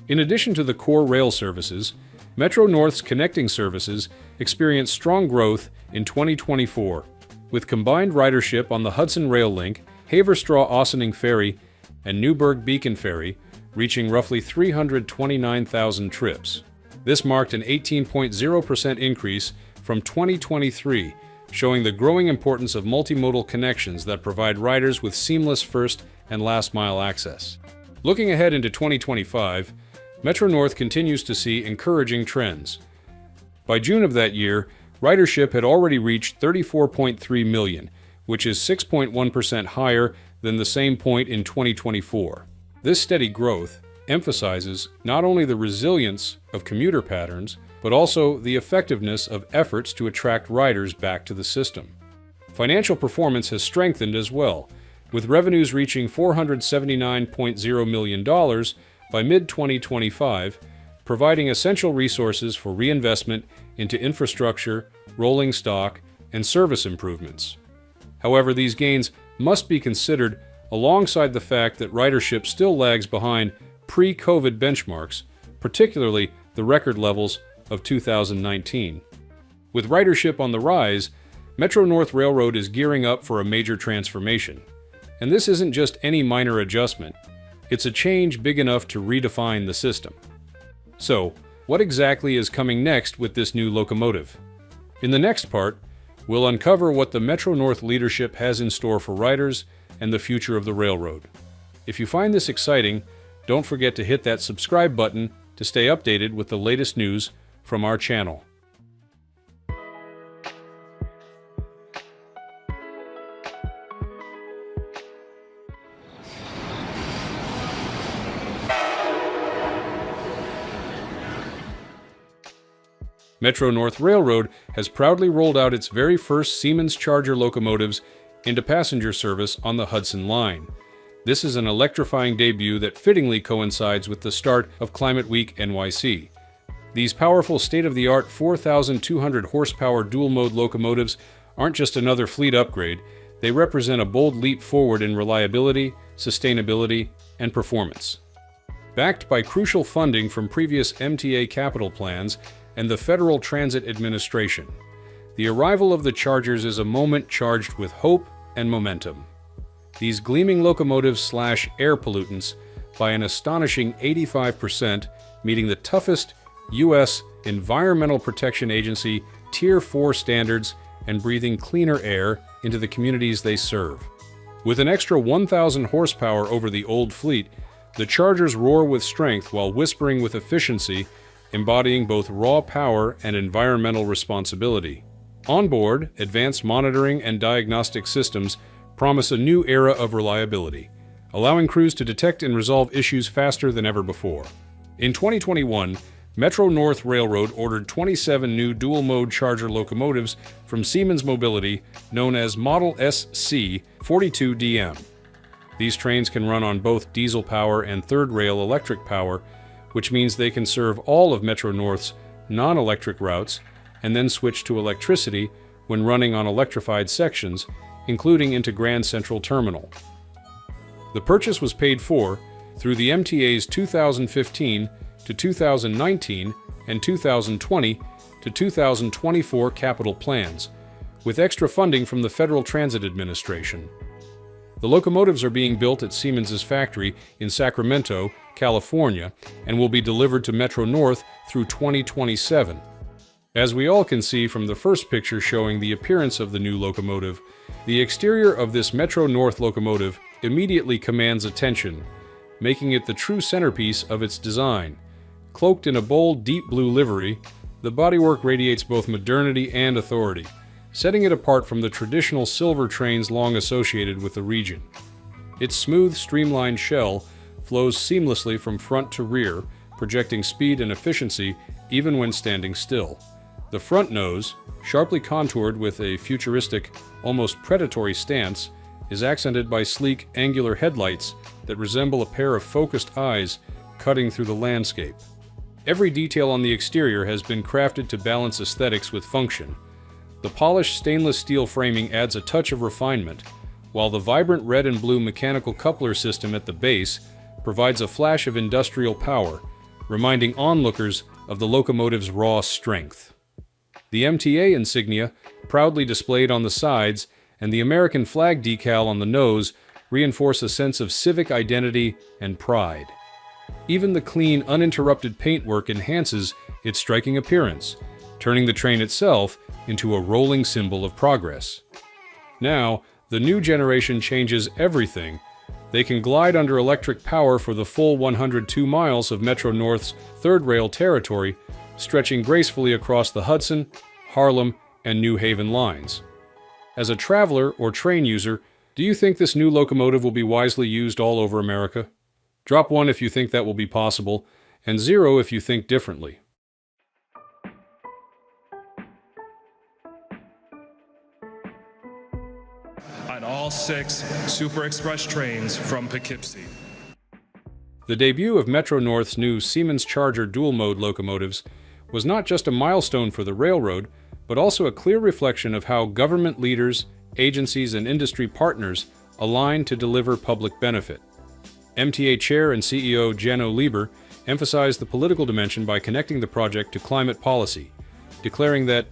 In addition to the core rail services, Metro-North's connecting services experienced strong growth in 2024, with combined ridership on the Hudson Rail Link, Haverstraw-Ossining Ferry, and Newburgh Beacon Ferry reaching roughly 329,000 trips. This marked an 18.0% increase from 2023, showing the growing importance of multimodal connections that provide riders with seamless first and last mile access. Looking ahead into 2025, Metro-North continues to see encouraging trends. By June of that year, ridership had already reached 34.3 million, which is 6.1% higher than the same point in 2024. This steady growth emphasizes not only the resilience of commuter patterns, but also the effectiveness of efforts to attract riders back to the system. Financial performance has strengthened as well, with revenues reaching $479.0 million by mid-2025, providing essential resources for reinvestment into infrastructure, rolling stock, and service improvements. However, these gains must be considered alongside the fact that ridership still lags behind pre-COVID benchmarks, particularly the record levels of 2019. With ridership on the rise, Metro-North Railroad is gearing up for a major transformation. And this isn't just any minor adjustment. It's a change big enough to redefine the system. So, what exactly is coming next with this new locomotive? In the next part, we'll uncover what the Metro-North leadership has in store for riders and the future of the railroad. If you find this exciting, don't forget to hit that subscribe button to stay updated with the latest news from our channel. Metro-North Railroad has proudly rolled out its very first Siemens Charger locomotives into passenger service on the Hudson Line. This is an electrifying debut that fittingly coincides with the start of Climate Week NYC. These powerful state-of-the-art 4,200 horsepower dual-mode locomotives aren't just another fleet upgrade, they represent a bold leap forward in reliability, sustainability, and performance. Backed by crucial funding from previous MTA capital plans and the Federal Transit Administration, the arrival of the Chargers is a moment charged with hope and momentum. These gleaming locomotives slash air pollutants by an astonishing 85%, meeting the toughest U.S. Environmental Protection Agency Tier 4 standards and breathing cleaner air into the communities they serve. With an extra 1,000 horsepower over the old fleet, the Chargers roar with strength while whispering with efficiency, embodying both raw power and environmental responsibility. On board, advanced monitoring and diagnostic systems promise a new era of reliability, allowing crews to detect and resolve issues faster than ever before. In 2021, Metro-North Railroad ordered 27 new dual-mode Charger locomotives from Siemens Mobility, known as Model SC 42DM. These trains can run on both diesel power and third-rail electric power, which means they can serve all of Metro-North's non-electric routes and then switch to electricity when running on electrified sections, including into Grand Central Terminal. The purchase was paid for through the MTA's 2015 to 2019 and 2020 to 2024 capital plans, with extra funding from the Federal Transit Administration. The locomotives are being built at Siemens' factory in Sacramento, California, and will be delivered to Metro North through 2027. As we all can see from the first picture showing the appearance of the new locomotive, the exterior of this Metro North locomotive immediately commands attention, making it the true centerpiece of its design. Cloaked in a bold, deep blue livery, the bodywork radiates both modernity and authority, setting it apart from the traditional silver trains long associated with the region. Its smooth, streamlined shell flows seamlessly from front to rear, projecting speed and efficiency even when standing still. The front nose, sharply contoured with a futuristic, almost predatory stance, is accented by sleek, angular headlights that resemble a pair of focused eyes cutting through the landscape. Every detail on the exterior has been crafted to balance aesthetics with function. The polished stainless steel framing adds a touch of refinement, while the vibrant red and blue mechanical coupler system at the base provides a flash of industrial power, reminding onlookers of the locomotive's raw strength. The MTA insignia, proudly displayed on the sides, and the American flag decal on the nose reinforce a sense of civic identity and pride. Even the clean, uninterrupted paintwork enhances its striking appearance, turning the train itself into a rolling symbol of progress. Now, the new generation changes everything. They can glide under electric power for the full 102 miles of Metro North's third rail territory, stretching gracefully across the Hudson, Harlem, and New Haven lines. As a traveler or train user, do you think this new locomotive will be wisely used all over America? Drop 1 if you think that will be possible, and 0 if you think differently. On all 6 Super Express trains from Poughkeepsie. The debut of Metro North's new Siemens Charger dual-mode locomotives was not just a milestone for the railroad, but also a clear reflection of how government leaders, agencies, and industry partners align to deliver public benefit. MTA Chair and CEO Janno Lieber emphasized the political dimension by connecting the project to climate policy, declaring that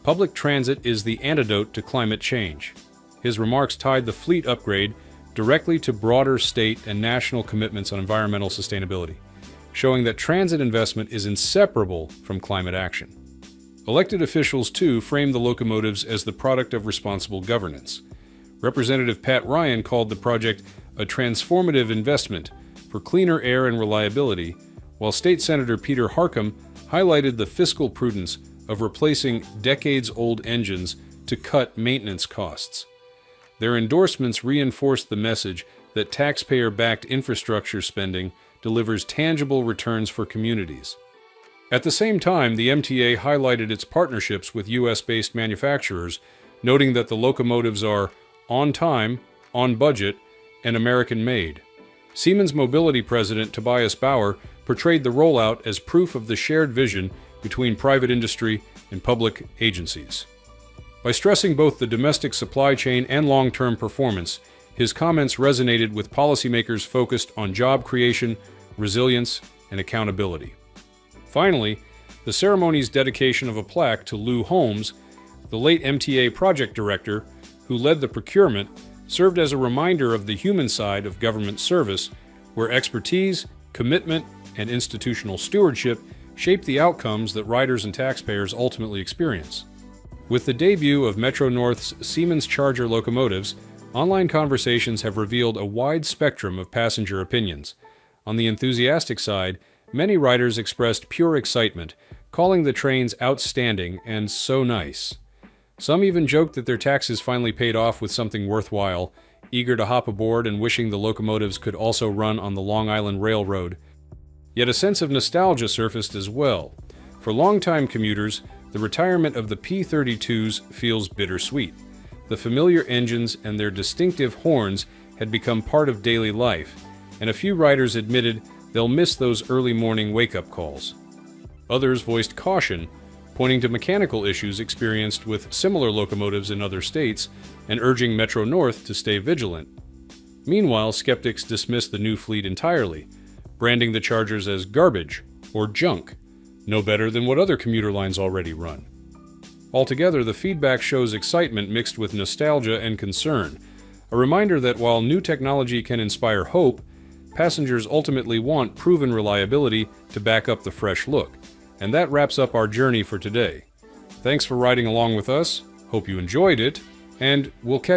public transit is the antidote to climate change. His remarks tied the fleet upgrade directly to broader state and national commitments on environmental sustainability, showing that transit investment is inseparable from climate action. Elected officials, too, framed the locomotives as the product of responsible governance. Representative Pat Ryan called the project a transformative investment for cleaner air and reliability, while State Senator Peter Harcum highlighted the fiscal prudence of replacing decades-old engines to cut maintenance costs. Their endorsements reinforced the message that taxpayer-backed infrastructure spending delivers tangible returns for communities. At the same time, the MTA highlighted its partnerships with U.S.-based manufacturers, noting that the locomotives are on time, on budget, and American-made. Siemens Mobility President Tobias Bauer portrayed the rollout as proof of the shared vision between private industry and public agencies. By stressing both the domestic supply chain and long-term performance, his comments resonated with policymakers focused on job creation, resilience, and accountability. Finally, the ceremony's dedication of a plaque to Lou Holmes, the late MTA project director who led the procurement, served as a reminder of the human side of government service, where expertise, commitment, and institutional stewardship shape the outcomes that riders and taxpayers ultimately experience. With the debut of Metro North's Siemens Charger locomotives, online conversations have revealed a wide spectrum of passenger opinions. On the enthusiastic side, many riders expressed pure excitement, calling the trains outstanding and so nice. Some even joked that their taxes finally paid off with something worthwhile, eager to hop aboard and wishing the locomotives could also run on the Long Island Railroad. Yet a sense of nostalgia surfaced as well. For longtime commuters, the retirement of the P-32s feels bittersweet. The familiar engines and their distinctive horns had become part of daily life, and a few riders admitted they'll miss those early morning wake-up calls. Others voiced caution, pointing to mechanical issues experienced with similar locomotives in other states and urging Metro North to stay vigilant. Meanwhile, skeptics dismissed the new fleet entirely, branding the Chargers as garbage or junk, no better than what other commuter lines already run. Altogether, the feedback shows excitement mixed with nostalgia and concern, a reminder that while new technology can inspire hope, passengers ultimately want proven reliability to back up the fresh look. And that wraps up our journey for today. Thanks for riding along with us, hope you enjoyed it, and we'll catch